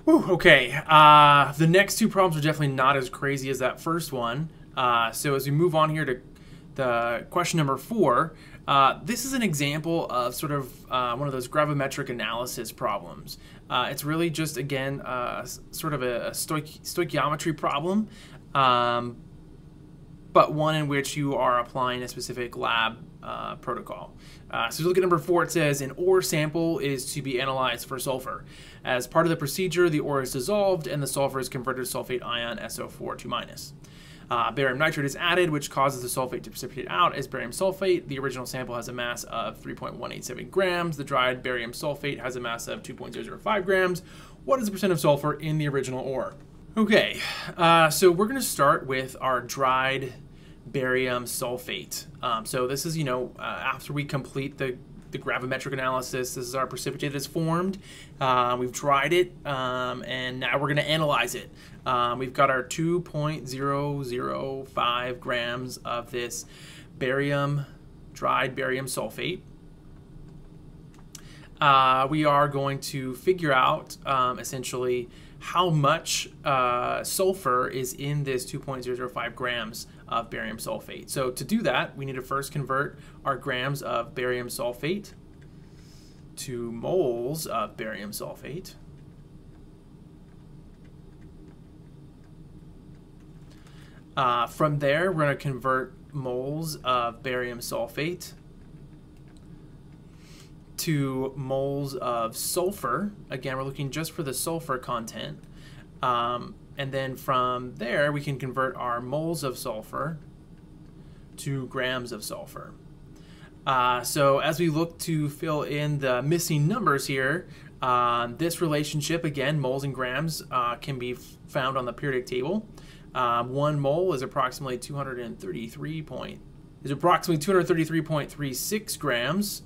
Whew, okay, the next two problems are definitely not as crazy as that first one. So as we move on here to the question number 4, this is an example of sort of one of those gravimetric analysis problems. It's really just, again, sort of a stoichiometry problem, but one in which you are applying a specific lab protocol. So look at number 4. It says an ore sample is to be analyzed for sulfur. As part of the procedure, the ore is dissolved and the sulfur is converted to sulfate ion SO4 2-. Barium nitrate is added, which causes the sulfate to precipitate out as barium sulfate. The original sample has a mass of 3.187 grams. The dried barium sulfate has a mass of 2.005 grams. What is the percent of sulfur in the original ore? Okay, so we're going to start with our dried barium sulfate. So this is, after we complete the gravimetric analysis, this is our precipitate that's formed. We've dried it, and now we're going to analyze it. We've got our 2.005 grams of this dried barium sulfate. We are going to figure out, essentially, how much sulfur is in this 2.005 grams of barium sulfate. So to do that, we need to first convert our grams of barium sulfate to moles of barium sulfate. From there, we're going to convert moles of barium sulfate to moles of sulfur. Again, we're looking just for the sulfur content. And then from there, we can convert our moles of sulfur to grams of sulfur. So as we look to fill in the missing numbers here, this relationship, again, moles and grams, can be found on the periodic table. 1 mole is approximately 233.36 grams.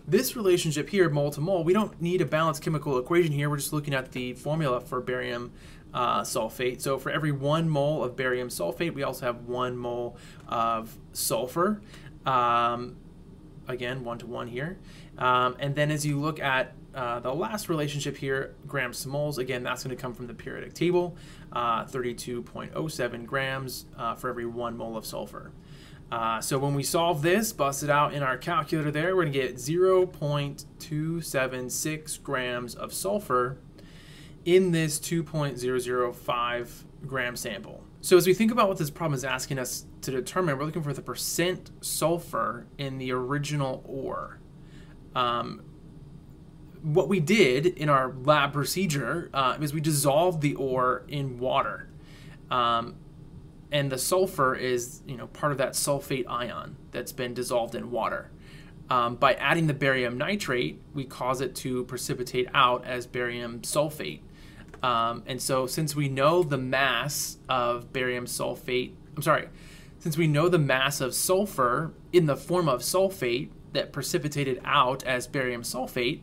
This relationship here, mole to mole, we don't need a balanced chemical equation here. We're just looking at the formula for barium sulfate. So for every 1 mole of barium sulfate, we also have 1 mole of sulfur. Again, 1-to-1 here. And then as you look at the last relationship here, grams to moles, again, that's going to come from the periodic table, 32.07 grams for every 1 mole of sulfur. So when we solve this, bust it out in our calculator there, we're going to get 0.276 grams of sulfur in this 2.005 gram sample. So as we think about what this problem is asking us to determine, we're looking for the percent sulfur in the original ore. What we did in our lab procedure is we dissolved the ore in water. And the sulfur is, part of that sulfate ion that's been dissolved in water. By adding the barium nitrate, we cause it to precipitate out as barium sulfate. And so since we know the mass of barium sulfate, since we know the mass of sulfur in the form of sulfate that precipitated out as barium sulfate,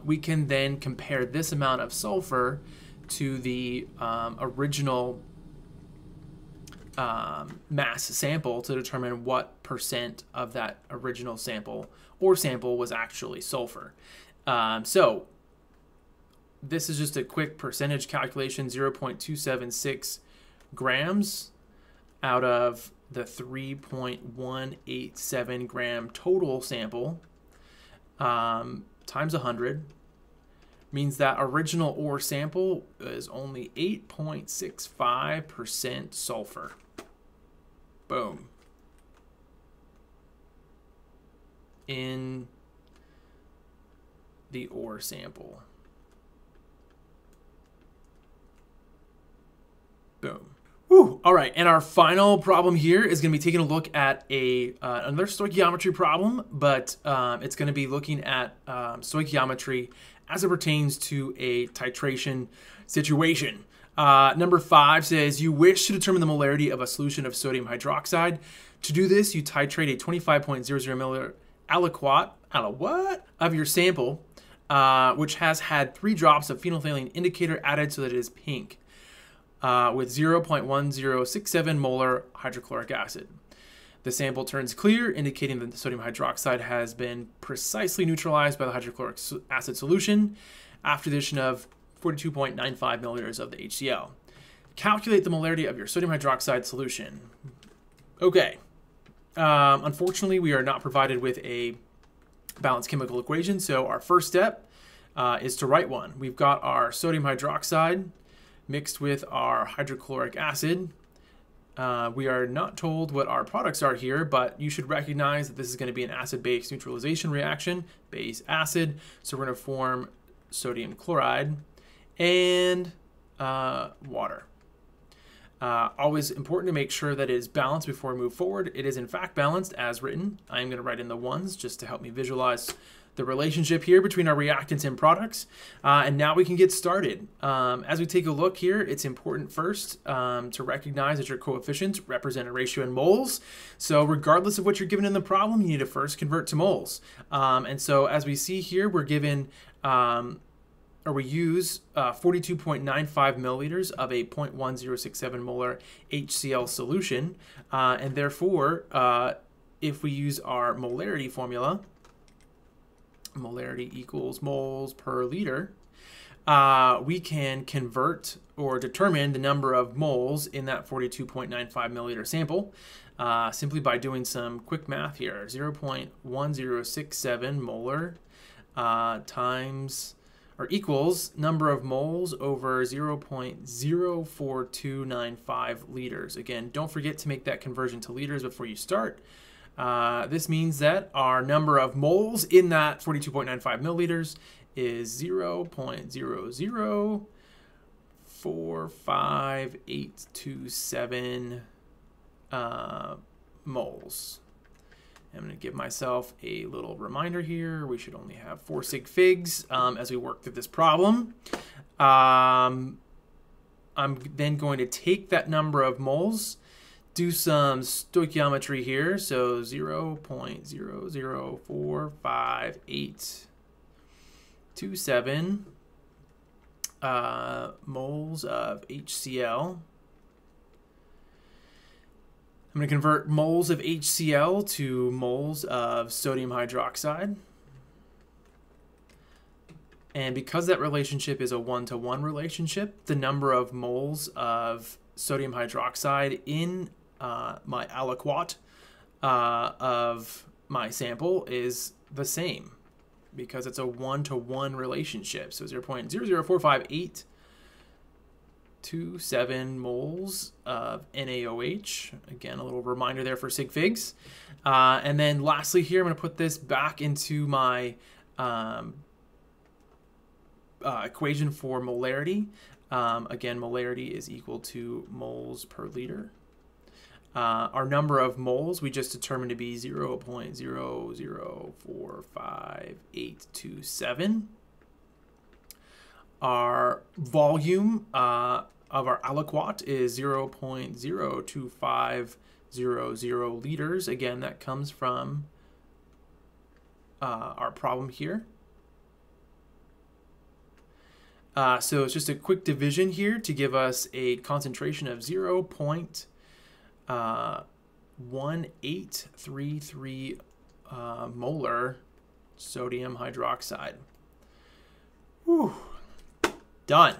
we can then compare this amount of sulfur to the original mass sample to determine what percent of that original sample was actually sulfur. So this is just a quick percentage calculation, 0.276 grams out of the 3.187 gram total sample times 100 means that original ore sample is only 8.65% sulfur. Boom. In the ore sample. Boom. Whew. All right, and our final problem here is going to be taking a look at another stoichiometry problem, but it's going to be looking at stoichiometry as it pertains to a titration situation. Number 5 says you wish to determine the molarity of a solution of sodium hydroxide. To do this, you titrate a 25.00 milliliter aliquot of your sample, which has had 3 drops of phenolphthalein indicator added so that it is pink, with 0.1067 molar hydrochloric acid. The sample turns clear, indicating that the sodium hydroxide has been precisely neutralized by the hydrochloric acid solution. After the addition of 42.95 milliliters of the HCl. Calculate the molarity of your sodium hydroxide solution. Okay. Unfortunately, we are not provided with a balanced chemical equation, so our first step is to write one. We've got our sodium hydroxide mixed with our hydrochloric acid. We are not told what our products are here, but you should recognize that this is going to be an acid-base neutralization reaction, base acid. So we're going to form sodium chloride and water. Always important to make sure that it is balanced before we move forward. It is in fact balanced as written. I'm going to write in the ones just to help me visualize the relationship here between our reactants and products. And now we can get started. As we take a look here, it's important first to recognize that your coefficients represent a ratio in moles. So regardless of what you're given in the problem, you need to first convert to moles. And so as we see here, we're given, or we use 42.95 milliliters of a 0.1067 molar HCl solution. And therefore, if we use our molarity formula, molarity equals moles per liter, we can convert or determine the number of moles in that 42.95 milliliter sample simply by doing some quick math here. 0.1067 molar times or equals number of moles over 0.04295 liters. Again, don't forget to make that conversion to liters before you start. This means that our number of moles in that 42.95 milliliters is 0.0045827 moles. I'm going to give myself a little reminder here. We should only have 4 sig figs as we work through this problem. I'm then going to take that number of moles, do some stoichiometry here. So 0.0045827 moles of HCl. I'm going to convert moles of HCl to moles of sodium hydroxide. And because that relationship is a 1-to-1 relationship, the number of moles of sodium hydroxide in my aliquot of my sample is the same because it's a 1-to-1 relationship. So 0.0045827 moles of NaOH. Again, a little reminder there for sig figs. And then lastly here, I'm going to put this back into my equation for molarity. Again, molarity is equal to moles per liter. Our number of moles we just determined to be 0.0045827. Our volume of our aliquot is 0.02500 liters. Again, that comes from our problem here. So it's just a quick division here to give us a concentration of 0.1833 molar sodium hydroxide. Whew. Done.